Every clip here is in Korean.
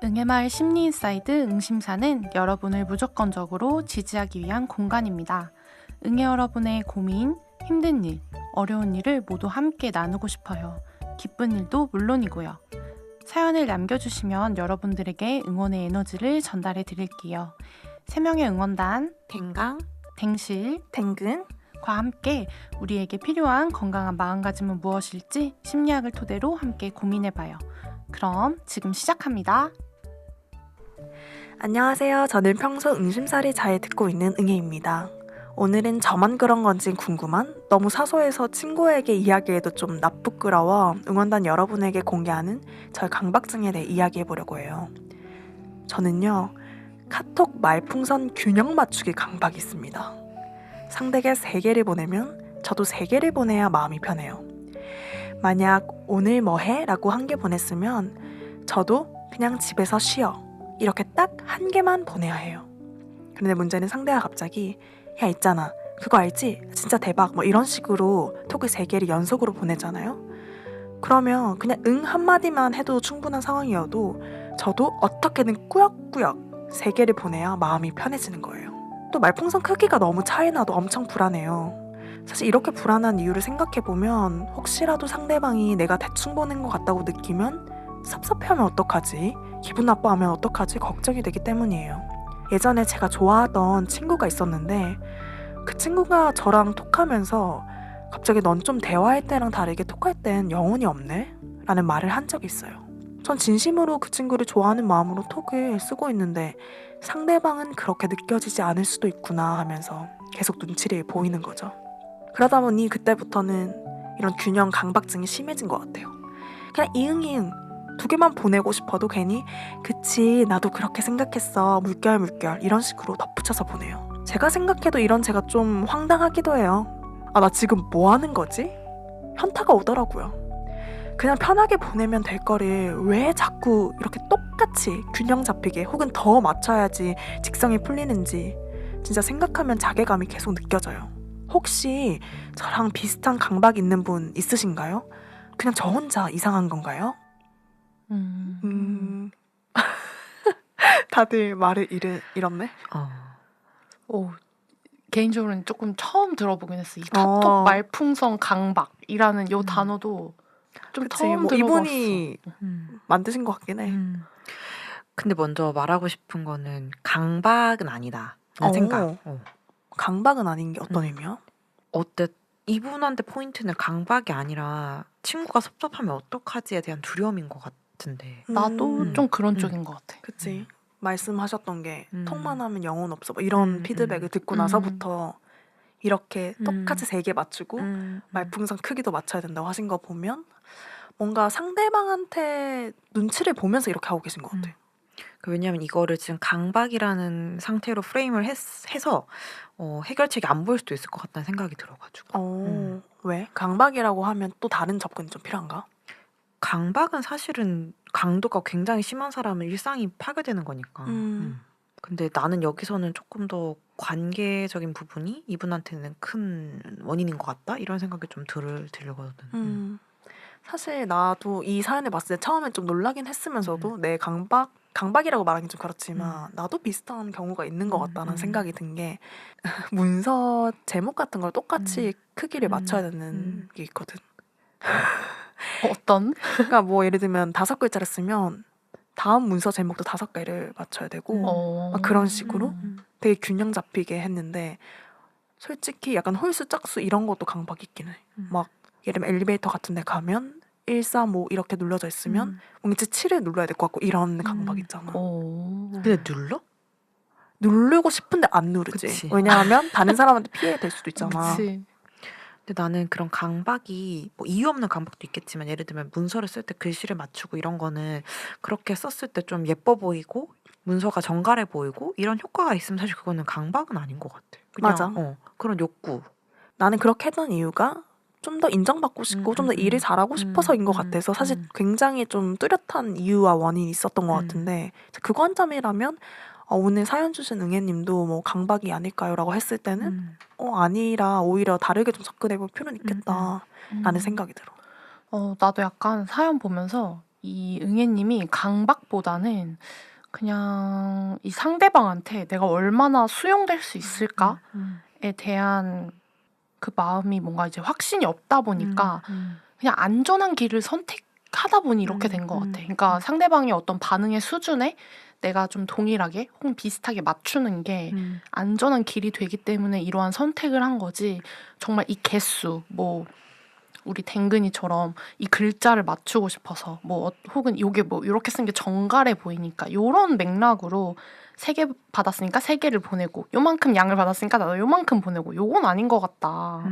응애마을 심리인사이드 응심사는 여러분을 무조건적으로 지지하기 위한 공간입니다. 응애 여러분의 고민, 힘든 일, 어려운 일을 모두 함께 나누고 싶어요. 기쁜 일도 물론이고요. 사연을 남겨주시면 여러분들에게 응원의 에너지를 전달해 드릴게요. 3명의 응원단, 댕강, 댕실, 댕근, 과 함께 우리에게 필요한 건강한 마음가짐은 무엇일지 심리학을 토대로 함께 고민해봐요. 그럼 지금 시작합니다. 안녕하세요. 저는 평소 응심살이 잘 듣고 있는 응애입니다. 오늘은 저만 그런 건지 궁금한 너무 사소해서 친구에게 이야기해도 좀 나쁘끄러워 응원단 여러분에게 공개하는 저의 강박증에 대해 이야기해보려고 해요. 저는요, 카톡 말풍선 균형 맞추기 강박이 있습니다. 상대에게 3개를 보내면 저도 3개를 보내야 마음이 편해요. 만약 오늘 뭐 해? 라고 1개 보냈으면 저도 그냥 집에서 쉬어 이렇게 딱 1개만 보내야 해요. 그런데 문제는 상대가 갑자기 야 있잖아 그거 알지? 진짜 대박 뭐 이런 식으로 톡을 3개를 연속으로 보내잖아요. 그러면 그냥 응 한마디만 해도 충분한 상황이어도 저도 어떻게든 꾸역꾸역 3개를 보내야 마음이 편해지는 거예요. 또 말풍선 크기가 너무 차이나도 엄청 불안해요. 사실 이렇게 불안한 이유를 생각해보면 혹시라도 상대방이 내가 대충 보낸 것 같다고 느끼면 섭섭해하면 어떡하지? 기분 나빠하면 어떡하지? 걱정이 되기 때문이에요. 예전에 제가 좋아하던 친구가 있었는데 그 친구가 저랑 톡하면서 갑자기 넌 좀 대화할 때랑 다르게 톡할 땐 영혼이 없네? 라는 말을 한 적이 있어요. 전 진심으로 그 친구를 좋아하는 마음으로 톡을 쓰고 있는데 상대방은 그렇게 느껴지지 않을 수도 있구나 하면서 계속 눈치를 보이는 거죠. 그러다 보니 그때부터는 이런 균형 강박증이 심해진 것 같아요. 그냥 이응이응 2개만 보내고 싶어도 괜히 그치 나도 그렇게 생각했어 물결 이런 식으로 덧붙여서 보내요. 제가 생각해도 이런 제가 좀 황당하기도 해요. 아, 나 지금 뭐 하는 거지? 현타가 오더라고요. 그냥 편하게 보내면 될 거를 왜 자꾸 이렇게 똑같이 균형 잡히게 혹은 더 맞춰야지 직성이 풀리는지 진짜 생각하면 자괴감이 계속 느껴져요. 혹시 저랑 비슷한 강박 있는 분 있으신가요? 그냥 저 혼자 이상한 건가요? 다들 말을 잃었네? 오, 개인적으로는 조금 처음 들어보긴 했어. 이 카톡 말풍선 강박이라는 요 단어도 좀 그치, 처음 뭐 들어봤어. 이분이 만드신 것 같긴 해. 근데 먼저 말하고 싶은 거는 강박은 아니다. 라는 생각. 강박은 아닌 게 어떤 의미야? 어때? 이분한테 포인트는 강박이 아니라 친구가 섭섭하면 어떡하지에 대한 두려움인 것 같은데. 나도 좀 그런 쪽인 것 같아. 그치. 말씀하셨던 게 톡만 하면 영혼 없어 뭐 음, 이런 피드백을 듣고 나서부터 이렇게 똑같이 3개 맞추고 말풍선 크기도 맞춰야 된다고 하신 거 보면 뭔가 상대방한테 눈치를 보면서 이렇게 하고 계신 것 같아요. 왜냐하면 이거를 지금 강박이라는 상태로 프레임을 해서 해결책이 안 보일 수도 있을 것 같다는 생각이 들어가지고. 왜? 강박이라고 하면 또 다른 접근이 좀 필요한가? 강박은 사실은 강도가 굉장히 심한 사람은 일상이 파괴되는 거니까. 근데 나는 여기서는 조금 더 관계적인 부분이 이분한테는 큰 원인인 것 같다? 이런 생각이 좀 들거든. 사실 나도 이 사연을 봤을 때 처음엔 좀 놀라긴 했으면서도 내 강박이라고 말하긴 좀 그렇지만 나도 비슷한 경우가 있는 것 같다는 생각이 든 게 문서 제목 같은 걸 똑같이 크기를 맞춰야 되는 게 있거든. 어떤? 그러니까 뭐 예를 들면 5글자를 쓰면 다음 문서 제목도 5개를 맞춰야 되고 막 그런 식으로 되게 균형 잡히게 했는데 솔직히 약간 홀수 짝수 이런 것도 강박이 있긴 해. 막 예를 들면 엘리베이터 같은 데 가면 135 이렇게 눌러져 있으면 뭔지 7을 눌러야 될 것 같고 이런 강박 있잖아. 근데 눌러? 누르고 싶은데 안 누르지. 그치. 왜냐하면 다른 사람한테 피해 될 수도 있잖아. 그치. 근데 나는 그런 강박이 뭐 이유 없는 강박도 있겠지만 예를 들면 문서를 쓸 때 글씨를 맞추고 이런 거는 그렇게 썼을 때 좀 예뻐 보이고 문서가 정갈해 보이고 이런 효과가 있으면 사실 그거는 강박은 아닌 것 같아. 그냥 맞아. 그런 욕구. 나는 그렇게 했던 이유가 좀 더 인정받고 싶고 좀 더 일을 잘하고 싶어서인 것 같아서 사실 굉장히 좀 뚜렷한 이유와 원인이 있었던 것 같은데 그 관점이라면 오늘 사연 주신 응애님도 뭐 강박이 아닐까요? 라고 했을 때는 아니라 오히려 다르게 좀 접근해볼 필요는 있겠다라는 생각이 들어. 나도 약간 사연 보면서 이 응애님이 강박보다는 그냥 이 상대방한테 내가 얼마나 수용될 수 있을까에 대한 그 마음이 뭔가 이제 확신이 없다 보니까 그냥 안전한 길을 선택하다 보니 이렇게 된 것 같아. 그러니까 상대방의 어떤 반응의 수준에 내가 좀 동일하게 혹은 비슷하게 맞추는 게 안전한 길이 되기 때문에 이러한 선택을 한 거지. 정말 이 개수, 뭐 우리 댕근이처럼 이 글자를 맞추고 싶어서 뭐 혹은 요게 뭐 이렇게 쓴 게 정갈해 보이니까 요런 맥락으로 3개 받았으니까 3개를 보내고 요만큼 양을 받았으니까 나도 요만큼 보내고 요건 아닌 것 같다.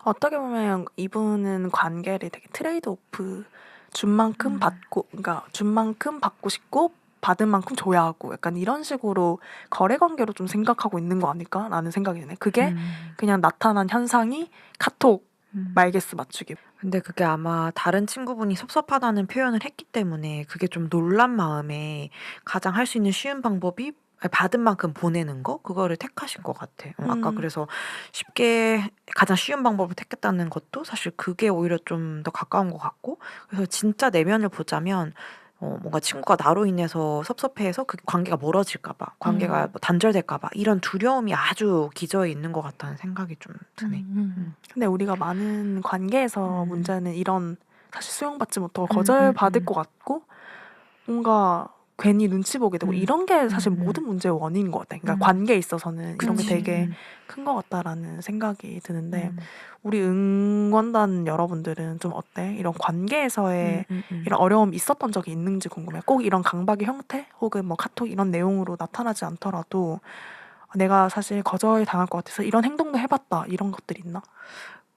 어떻게 보면 이분은 관계를 되게 트레이드 오프 준 만큼 받고, 그러니까 준 만큼 받고 싶고 받은 만큼 줘야 하고 약간 이런 식으로 거래 관계로 좀 생각하고 있는 거 아닐까라는 생각이 드네. 그게 그냥 나타난 현상이 카톡 말개수 맞추기. 근데 그게 아마 다른 친구분이 섭섭하다는 표현을 했기 때문에 그게 좀 놀란 마음에 가장 할 수 있는 쉬운 방법이 받은 만큼 보내는 거? 그거를 택하신 것 같아. 아까 그래서 쉽게 가장 쉬운 방법을 택했다는 것도 사실 그게 오히려 좀 더 가까운 것 같고, 그래서 진짜 내면을 보자면 뭔가 친구가 나로 인해서 섭섭해해서 그 관계가 멀어질까 봐, 관계가 뭐 단절될까 봐 이런 두려움이 아주 기저에 있는 것 같다는 생각이 좀 드네. 근데 우리가 많은 관계에서 문제는 이런 사실 수용받지 못하고 거절받을 것 같고 뭔가 괜히 눈치 보게 되고 이런 게 사실 모든 문제의 원인인 것 같아. 그러니까 관계에 있어서는 이런 게 그치. 되게 큰 것 같다라는 생각이 드는데 우리 응원단 여러분들은 좀 어때? 이런 관계에서의 이런 어려움이 있었던 적이 있는지 궁금해. 꼭 이런 강박의 형태 혹은 뭐 카톡 이런 내용으로 나타나지 않더라도 내가 사실 거절 당할 것 같아서 이런 행동도 해봤다 이런 것들 있나?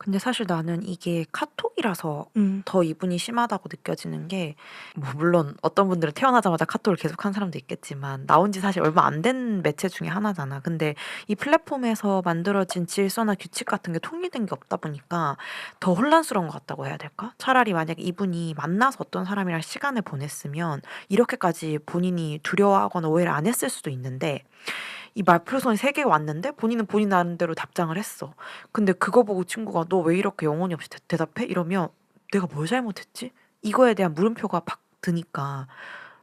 근데 사실 나는 이게 카톡이라서 더 이분이 심하다고 느껴지는 게, 뭐 물론 어떤 분들은 태어나자마자 카톡을 계속한 사람도 있겠지만 나온 지 사실 얼마 안 된 매체 중에 하나잖아. 근데 이 플랫폼에서 만들어진 질서나 규칙 같은 게 통일된 게 없다 보니까 더 혼란스러운 것 같다고 해야 될까? 차라리 만약에 이분이 만나서 어떤 사람이랑 시간을 보냈으면 이렇게까지 본인이 두려워하거나 오해를 안 했을 수도 있는데, 이 말풍선이 3개 왔는데 본인은 본인 나름대로 답장을 했어. 근데 그거 보고 친구가 너 왜 이렇게 영혼이 없이 대답해? 이러면 내가 뭘 잘못했지? 이거에 대한 물음표가 팍 드니까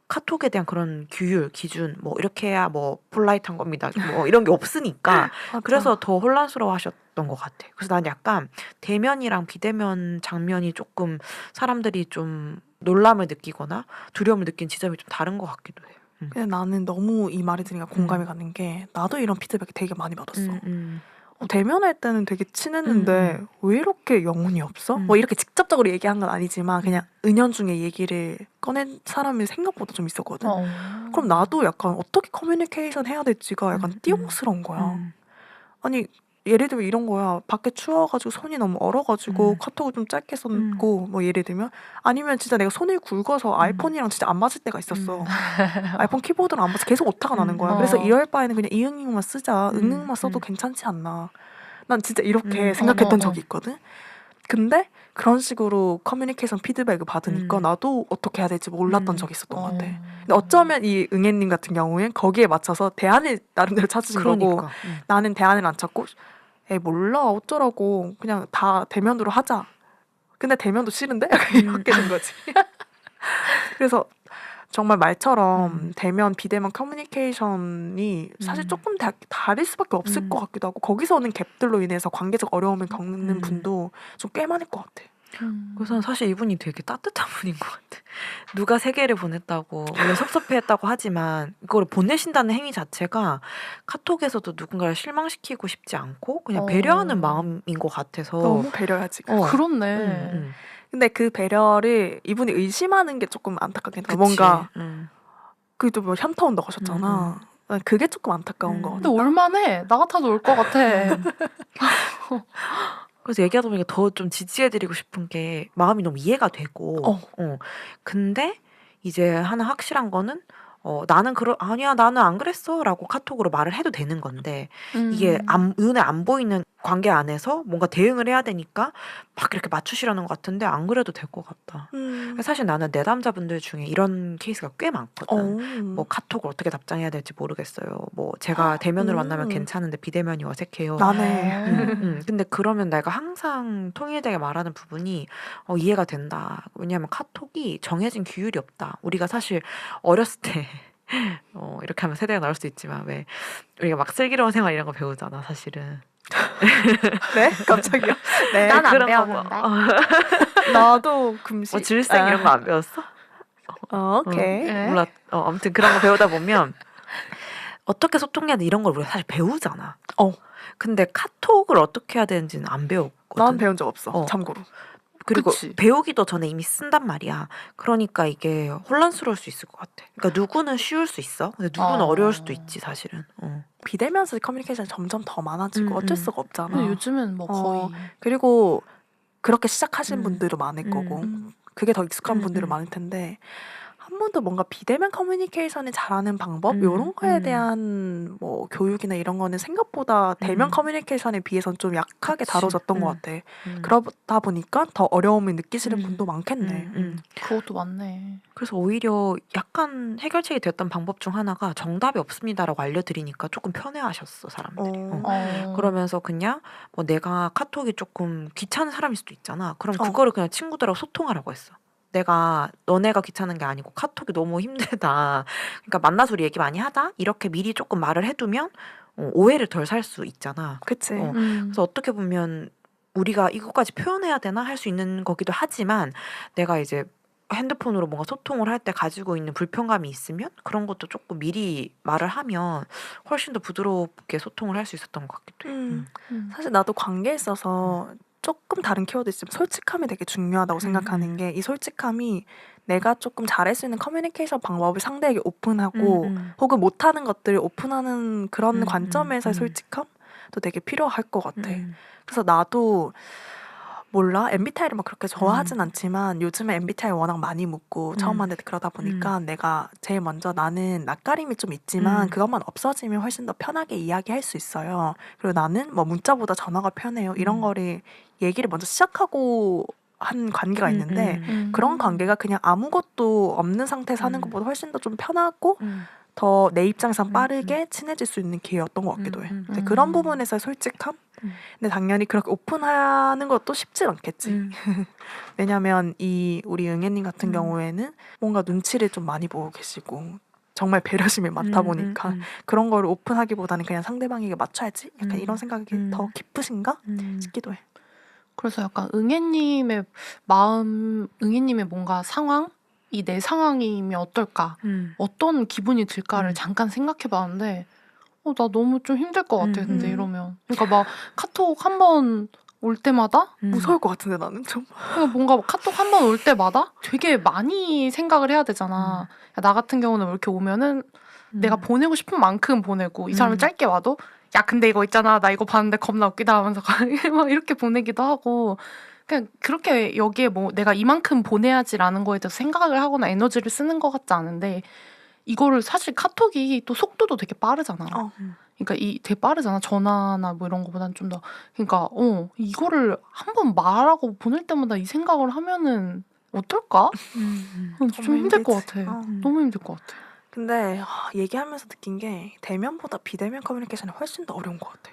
카톡에 대한 그런 규율, 기준 뭐 이렇게 해야 뭐 폴라이트한 겁니다. 뭐 이런 게 없으니까 그래서 더 혼란스러워 하셨던 것 같아. 그래서 난 약간 대면이랑 비대면 장면이 조금 사람들이 좀 놀람을 느끼거나 두려움을 느낀 지점이 좀 다른 것 같기도 해. 근데 나는 너무 이 말이 들으니까 공감이 가는 게 나도 이런 피드백 되게 많이 받았어. 대면할 때는 되게 친했는데 왜 이렇게 영혼이 없어? 뭐 이렇게 직접적으로 얘기한 건 아니지만 그냥 은연중에 얘기를 꺼낸 사람이 생각보다 좀 있었거든. 그럼 나도 약간 어떻게 커뮤니케이션 해야 될지가 약간 띠용스러운 거야. 아니 예를 들면 이런 거야. 밖에 추워가지고 손이 너무 얼어가지고 카톡을 좀 짧게 썼고 뭐 예를 들면 아니면 진짜 내가 손이 굵어서 아이폰이랑 진짜 안 맞을 때가 있었어. 아이폰 키보드랑 안 맞아 계속 오타가 나는 거야. 그래서 이럴 바에는 그냥 이응이응만 쓰자. 응응만 써도 괜찮지 않나. 난 진짜 이렇게 생각했던 적이 있거든. 근데 그런 식으로 커뮤니케이션 피드백을 받으니까 나도 어떻게 해야 될지 몰랐던 적이 있었던 것 같아. 근데 어쩌면 이 응애님 같은 경우엔 거기에 맞춰서 대안을 나름대로 찾으신 거고 나는 대안을 안 찾고 에이 몰라 어쩌라고 그냥 다 대면으로 하자. 근데 대면도 싫은데? 약간 이렇게 된 거지. 그래서 정말 말처럼 대면 비대면 커뮤니케이션이 사실 조금 다를 수밖에 없을 것 같기도 하고 거기서 오는 갭들로 인해서 관계적 어려움을 겪는 분도 좀 꽤 많을 것 같아. 그래서 사실 이분이 되게 따뜻한 분인 것 같아. 누가 3개를 보냈다고 물론 섭섭해했다고 하지만 이걸 보내신다는 행위 자체가 카톡에서도 누군가를 실망시키고 싶지 않고 그냥 배려하는 마음인 것 같아서. 너무 배려하지. 그렇네. 근데 그 배려를 이분이 의심하는 게 조금 안타깝긴 해. 뭔가 그래도 뭐 현타 온다고 하셨잖아. 난 그게 조금 안타까운 거. 근데 올만해. 나 같아도 올 것 같아. 그래서 얘기하다 보니까 더 좀 지지해드리고 싶은 게 마음이 너무 이해가 되고 근데 이제 하나 확실한 거는 나는 아니야 나는 안 그랬어 라고 카톡으로 말을 해도 되는 건데 이게 눈에 안 보이는 관계 안에서 뭔가 대응을 해야 되니까 막 이렇게 맞추시려는 것 같은데 안 그래도 될 것 같다. 사실 나는 내담자분들 중에 이런 케이스가 꽤 많거든. 뭐 카톡을 어떻게 답장해야 될지 모르겠어요. 뭐 제가 대면으로 만나면 괜찮은데 비대면이 어색해요. 나네. 근데 그러면 내가 항상 통일되게 말하는 부분이 이해가 된다. 왜냐하면 카톡이 정해진 규율이 없다. 우리가 사실 어렸을 때 이렇게 하면 세대가 나올 수 있지만 왜 우리가 막 슬기로운 생활 이런 거 배우잖아 사실은. 네? 깜짝이야. 네. 난 안 그런 거 배웠는데. 나도 금식. 뭐 질색 이런 거 안 배웠어? 오케이. 네. 몰라. 아무튼 그런 거 배우다 보면 어떻게 소통해야 돼 이런 걸 우리가 사실 배우잖아. 근데 카톡을 어떻게 해야 되는지는 안 배웠거든. 난 배운 적 없어. 참고로. 그리고 그치. 배우기도 전에 이미 쓴단 말이야. 그러니까 이게 혼란스러울 수 있을 것 같아. 그러니까 누구는 쉬울 수 있어. 근데 누구는 어려울 수도 있지 사실은. 비대면에서 커뮤니케이션이 점점 더 많아지고 어쩔 수가 없잖아. 근데 요즘은 뭐 거의 그리고 그렇게 시작하신 분들도 많을 거고 그게 더 익숙한 분들은 많을 텐데 한 번도 뭔가 비대면 커뮤니케이션을 잘하는 방법 이런 거에 대한 뭐 교육이나 이런 거는 생각보다 대면 커뮤니케이션에 비해서는 좀 약하게 그치. 다뤄졌던 것 같아. 그러다 보니까 더 어려움을 느끼시는 분도 많겠네. 그것도 맞네. 그래서 오히려 약간 해결책이 됐던 방법 중 하나가 정답이 없습니다라고 알려드리니까 조금 편해하셨어 사람들이. 그러면서 그냥 뭐 내가 카톡이 조금 귀찮은 사람일 수도 있잖아. 그럼 그거를 그냥 친구들하고 소통하라고 했어. 내가 너네가 귀찮은 게 아니고 카톡이 너무 힘들다. 그러니까 만나서 우리 얘기 많이 하자. 이렇게 미리 조금 말을 해두면 오해를 덜 살 수 있잖아. 그치. 그래서 어떻게 보면 우리가 이것까지 표현해야 되나 할 수 있는 거기도 하지만 내가 이제 핸드폰으로 뭔가 소통을 할 때 가지고 있는 불편감이 있으면 그런 것도 조금 미리 말을 하면 훨씬 더 부드럽게 소통을 할 수 있었던 것 같기도 해. 사실 나도 관계에 있어서 조금 다른 키워드 있지만 솔직함이 되게 중요하다고 생각하는 게 이 솔직함이 내가 조금 잘할 수 있는 커뮤니케이션 방법을 상대에게 오픈하고 혹은 못하는 것들을 오픈하는 그런 관점에서의 솔직함도 되게 필요할 것 같아. 그래서 나도 몰라 MBTI를 막 그렇게 좋아하진 않지만 요즘에 MBTI 워낙 많이 묻고 처음 만날 때 그러다 보니까 내가 제일 먼저 나는 낯가림이 좀 있지만 그것만 없어지면 훨씬 더 편하게 이야기할 수 있어요. 그리고 나는 뭐 문자보다 전화가 편해요. 이런 거를 얘기를 먼저 시작하고 한 관계가 있는데 그런 관계가 그냥 아무것도 없는 상태에서 하는 것보다 훨씬 더 좀 편하고 더 내 입장에선 빠르게 친해질 수 있는 기회였던 것 같기도 해. 근데 그런 부분에서의 솔직함? 근데 당연히 그렇게 오픈하는 것도 쉽진 않겠지. 왜냐면 우리 응애님 같은 경우에는 뭔가 눈치를 좀 많이 보고 계시고 정말 배려심이 많다 보니까 그런 거를 오픈하기보다는 그냥 상대방에게 맞춰야지? 약간 이런 생각이 더 깊으신가? 싶기도 해. 그래서 약간 응애님의 마음, 응애님의 뭔가 상황? 이 내 상황이면 어떨까? 어떤 기분이 들까를 잠깐 생각해봤는데 나 너무 좀 힘들 것 같아. 근데 이러면 그러니까 막 카톡 한 번 올 때마다 무서울 것 같은데 나는 좀. 그러니까 뭔가 카톡 한 번 올 때마다 되게 많이 생각을 해야 되잖아. 나 같은 경우는 이렇게 오면은 내가 보내고 싶은 만큼 보내고 이 사람이 짧게 와도 야 근데 이거 있잖아 나 이거 봤는데 겁나 웃기다 하면서 막 이렇게 보내기도 하고 그냥 그렇게 여기에 뭐 내가 이만큼 보내야지라는 거에 대해서 생각을 하거나 에너지를 쓰는 것 같지 않은데 이거를 사실 카톡이 또 속도도 되게 빠르잖아. 그러니까 되게 빠르잖아. 전화나 뭐 이런 거보다는 좀 더. 그러니까 이거를 한 번 말하고 보낼 때마다 이 생각을 하면은 어떨까? 좀 힘들 것 같아. 너무 힘들 것 같아. 근데 얘기하면서 느낀 게 대면보다 비대면 커뮤니케이션이 훨씬 더 어려운 것 같아.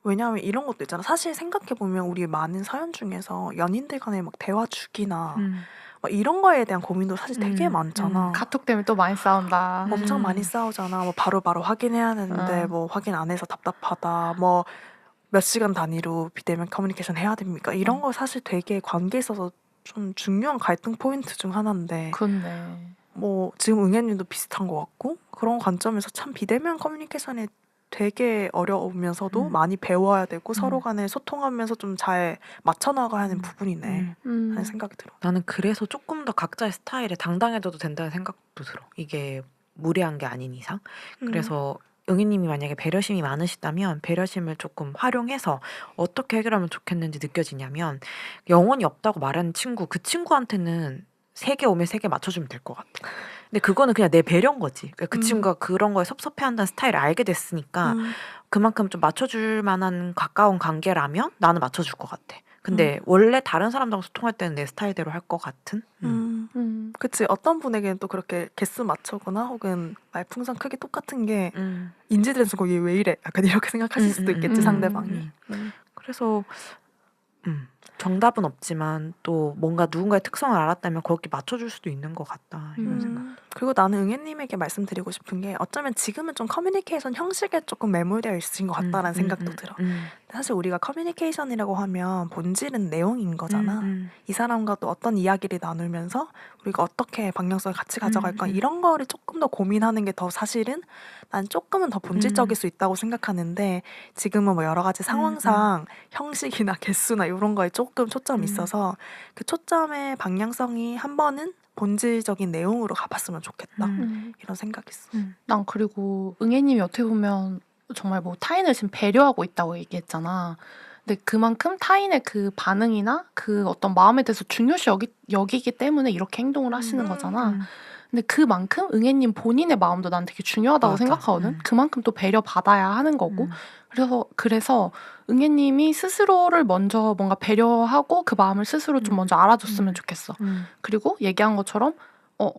왜냐하면 이런 것도 있잖아. 사실 생각해보면 우리 많은 사연 중에서 연인들 간에 막 대화 주기나 막 이런 거에 대한 고민도 사실 되게 많잖아. 카톡 때문에 또 많이 싸운다. 엄청 많이 싸우잖아. 뭐 바로바로 확인해야 되는데 뭐 확인 안 해서 답답하다. 뭐 몇 시간 단위로 비대면 커뮤니케이션 해야 됩니까? 이런 거 사실 되게 관계에 있어서 좀 중요한 갈등 포인트 중 하나인데 그렇네. 뭐 지금 응애님도 비슷한 것 같고 그런 관점에서 참 비대면 커뮤니케이션이 되게 어려우면서도 많이 배워야 되고 서로 간에 소통하면서 좀 잘 맞춰나가야 하는 부분이네 하는 생각이 들어. 나는 그래서 조금 더 각자의 스타일에 당당해져도 된다는 생각도 들어. 이게 무례한 게 아닌 이상. 그래서 응희님이 만약에 배려심이 많으시다면 배려심을 조금 활용해서 어떻게 해결하면 좋겠는지 느껴지냐면 영혼이 없다고 말하는 친구 그 친구한테는 3개 오면 3개 맞춰주면 될 것 같아. 근데 그거는 그냥 내 배려인 거지. 그러니까 그 친구가 그런 거에 섭섭해한다는 스타일을 알게 됐으니까 그만큼 좀 맞춰줄 만한 가까운 관계라면 나는 맞춰줄 것 같아. 근데 원래 다른 사람들하고 소통할 때는 내 스타일대로 할 것 같은? 그치. 어떤 분에게는 또 그렇게 개수 맞추거나 혹은 말풍선 크기 똑같은 게 인지대에서 거기 왜 이래? 약간 이렇게 생각하실 수도 있겠지, 상대방이. 그래서 정답은 없지만 또 뭔가 누군가의 특성을 알았다면 거기에 맞춰줄 수도 있는 것 같다 이런 생각. 그리고 나는 응애님에게 말씀드리고 싶은 게 어쩌면 지금은 좀 커뮤니케이션 형식에 조금 매몰되어 있으신 것 같다라는 생각도 들어. 사실 우리가 커뮤니케이션이라고 하면 본질은 내용인 거잖아. 이 사람과 또 어떤 이야기를 나누면서 우리가 어떻게 방향성을 같이 가져갈까 이런 거를 조금 더 고민하는 게 더 사실은 난 조금은 더 본질적일 수 있다고 생각하는데 지금은 뭐 여러 가지 상황상 형식이나 개수나 이런 거에 조금 초점이 있어서 그 초점의 방향성이 한 번은 본질적인 내용으로 가봤으면 좋겠다 이런 생각이 있어. 난 그리고 응애님이 어떻게 보면 정말 뭐 타인을 지금 배려하고 있다고 얘기했잖아. 근데 그만큼 타인의 그 반응이나 그 어떤 마음에 대해서 중요시 여기기 때문에 이렇게 행동을 하시는 거잖아. 근데 그만큼 응애님 본인의 마음도 난 되게 중요하다고 맞아. 생각하거든. 그만큼 또 배려받아야 하는 거고. 그래서 응애님이 스스로를 먼저 뭔가 배려하고 그 마음을 스스로 좀 먼저 알아줬으면 좋겠어. 그리고 얘기한 것처럼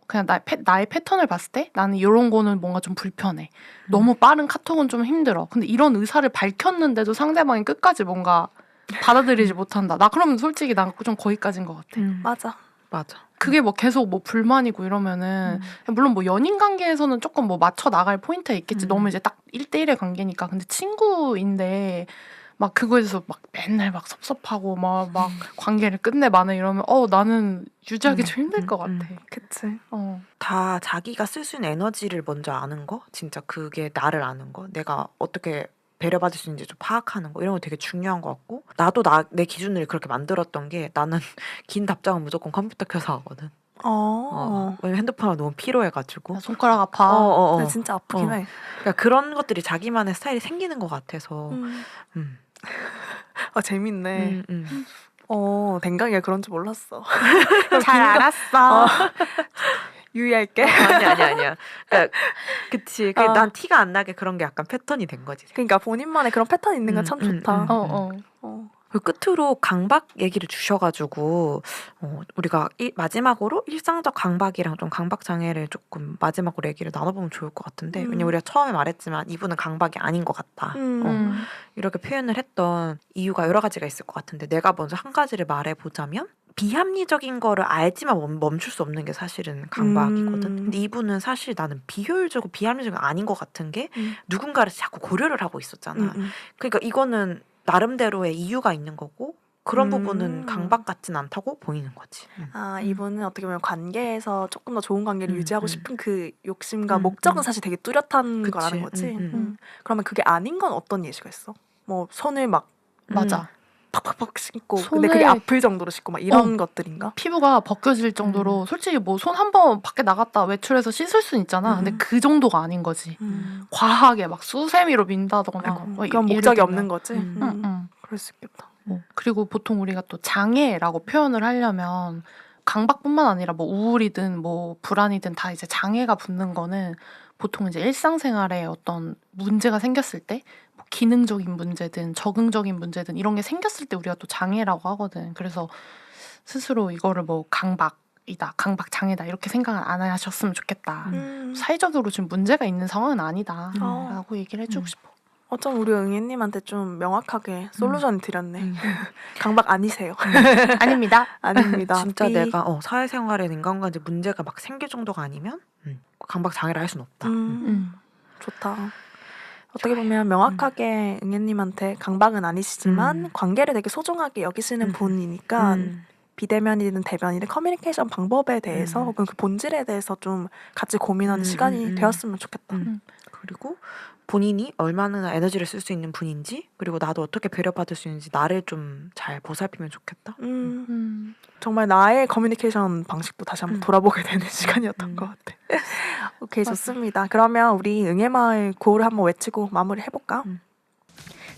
그냥 나의 패턴을 봤을 때 나는 이런 거는 뭔가 좀 불편해. 너무 빠른 카톡은 좀 힘들어. 근데 이런 의사를 밝혔는데도 상대방이 끝까지 뭔가 받아들이지 못한다. 나 그러면 솔직히 난 좀 거기까지인 것 같아. 맞아. 그게 뭐 계속 뭐 불만이고 이러면은 물론 뭐 연인 관계에서는 조금 뭐 맞춰 나갈 포인트가 있겠지. 너무 이제 딱 1대1의 관계니까. 근데 친구인데 막 그거에 대해서 막 맨날 막 섭섭하고 막 관계를 끝내마네 이러면 나는 유지하기 좀 힘들 것 같아. 그치. 다 자기가 쓸 수 있는 에너지를 먼저 아는 거? 진짜 그게 나를 아는 거? 내가 어떻게 배려받을 수 있는지 좀 파악하는 거 이런 거 되게 중요한 것 같고 나도 내 기준을 그렇게 만들었던 게 나는 긴 답장은 무조건 컴퓨터 켜서 하거든. 왜냐면 핸드폰을 너무 피로해가지고 손가락 아파. 근데 진짜 아프긴 해. 그러니까 그런 것들이 자기만의 스타일이 생기는 것 같아서 재밌네. 댕강이가 그런 줄 몰랐어. 잘 알았어. 유의할게. 아니야. 그러니까 그치. 난 티가 안 나게 그런 게 약간 패턴이 된 거지. 그러니까 본인만의 그런 패턴이 있는 건 참 좋다. 그 끝으로 강박 얘기를 주셔가지고 우리가 마지막으로 일상적 강박이랑 좀 강박 장애를 조금 마지막으로 얘기를 나눠보면 좋을 것 같은데 왜냐면 우리가 처음에 말했지만 이분은 강박이 아닌 것 같다. 이렇게 표현을 했던 이유가 여러 가지가 있을 것 같은데 내가 먼저 한 가지를 말해보자면 비합리적인 거를 알지만 멈출 수 없는 게 사실은 강박이거든. 근데 이분은 사실 나는 비효율적이고 비합리적이 아닌 것 같은 게 누군가를 자꾸 고려를 하고 있었잖아. 그러니까 이거는 나름대로의 이유가 있는 거고 그런 부분은 강박 같진 않다고 보이는 거지. 이분은 어떻게 보면 관계에서 조금 더 좋은 관계를 유지하고 싶은 그 욕심과 목적은 사실 되게 뚜렷한 거라는 거지. 그러면 그게 아닌 건 어떤 예시가 있어? 뭐 손을 막 맞아. 팍팍팍 씻고 근데 그게 아플 정도로 씻고 막 이런 것들인가? 피부가 벗겨질 정도로 솔직히 뭐 손 한 번 밖에 나갔다 외출해서 씻을 수는 있잖아. 근데 그 정도가 아닌 거지. 과하게 막 수세미로 민다던가. 그런 목적이 없는 거지. 그럴 수 있겠다. 그리고 보통 우리가 또 장애라고 표현을 하려면 강박뿐만 아니라 뭐 우울이든 뭐 불안이든 다 이제 장애가 붙는 거는 보통 이제 일상생활에 어떤 문제가 생겼을 때 뭐 기능적인 문제든 적응적인 문제든 이런 게 생겼을 때 우리가 또 장애라고 하거든. 그래서 스스로 이거를 뭐 강박이다, 강박 장애다 이렇게 생각을 안 하셨으면 좋겠다. 사회적으로 지금 문제가 있는 상황은 아니다 라고 얘기를 해주고 싶어. 어쩜 우리 응애님한테 좀 명확하게 솔루션을 드렸네. 강박 아니세요. 아닙니다. 아닙니다. 진짜 내가 사회생활에 인간관계 문제가 막 생길 정도가 아니면 강박 장애를 할 수는 없다. 좋다. 어떻게 보면 명확하게 응애님한테 강박은 아니시지만 관계를 되게 소중하게 여기시는 분이니까 비대면이든 대면이든 커뮤니케이션 방법에 대해서 혹은 그 본질에 대해서 좀 같이 고민하는 시간이 되었으면 좋겠다. 그리고 본인이 얼마나 에너지를 쓸 수 있는 분인지 그리고 나도 어떻게 배려받을 수 있는지 나를 좀 잘 보살피면 좋겠다. 정말 나의 커뮤니케이션 방식도 다시 한번 돌아보게 되는 시간이었던 것 같아. 오케이, 좋습니다. 그러면 우리 응애마을 구호를 한번 외치고 마무리해볼까?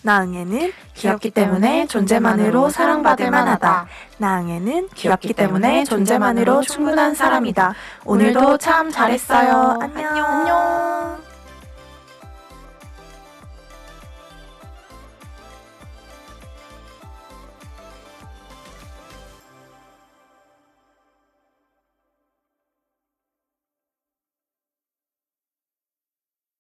나 응애는 귀엽기 때문에 존재만으로 사랑받을 만하다. 나 응애는 귀엽기 때문에 존재만으로 충분한 사람이다. 오늘도 참 잘했어요. 안녕.